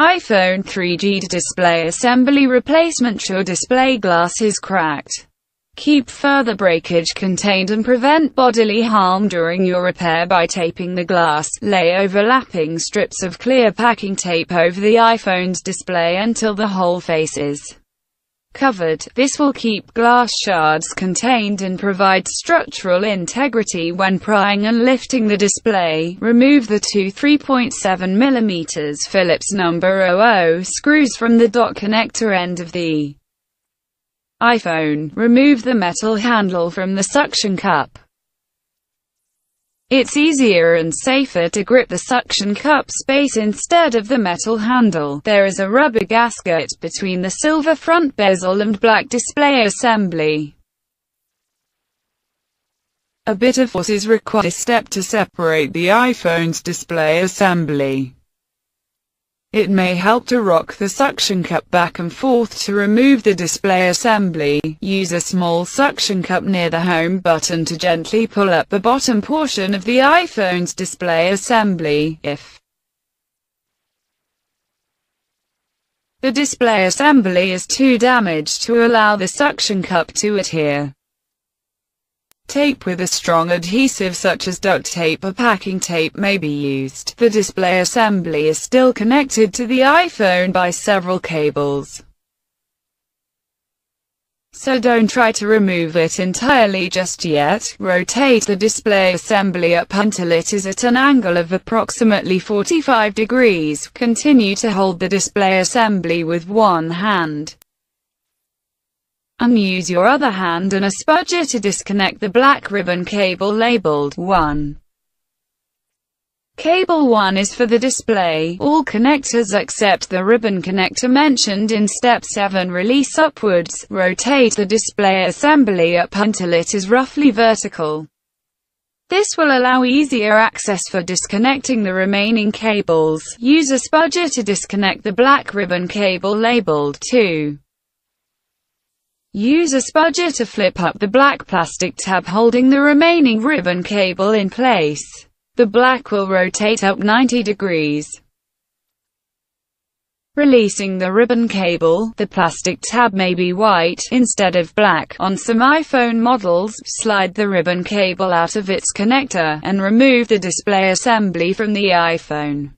iPhone 3G display assembly replacement. Your display glass is cracked. Keep further breakage contained and prevent bodily harm during your repair by taping the glass. Lay overlapping strips of clear packing tape over the iPhone's display until the whole face is covered. This will keep glass shards contained and provide structural integrity when prying and lifting the display. Remove the two 3.7mm Phillips number 00 screws from the dock connector end of the iPhone. Remove the metal handle from the suction cup. It's easier and safer to grip the suction cup space instead of the metal handle. There is a rubber gasket between the silver front bezel and black display assembly. A bit of force is required. This step to separate the iPhone's display assembly. It may help to rock the suction cup back and forth to remove the display assembly. Use a small suction cup near the home button to gently pull up the bottom portion of the iPhone's display assembly. If the display assembly is too damaged to allow the suction cup to adhere, tape with a strong adhesive such as duct tape or packing tape may be used. The display assembly is still connected to the iPhone by several cables, so don't try to remove it entirely just yet. Rotate the display assembly up until it is at an angle of approximately 45 degrees. Continue to hold the display assembly with one hand, and use your other hand and a spudger to disconnect the black ribbon cable labeled 1. Cable 1 is for the display. All connectors except the ribbon connector mentioned in step 7 release upwards. Rotate the display assembly up until it is roughly vertical. This will allow easier access for disconnecting the remaining cables. Use a spudger to disconnect the black ribbon cable labeled 2. Use a spudger to flip up the black plastic tab holding the remaining ribbon cable in place. The black will rotate up 90 degrees, releasing the ribbon cable. The plastic tab may be white instead of black. On some iPhone models, slide the ribbon cable out of its connector, and remove the display assembly from the iPhone.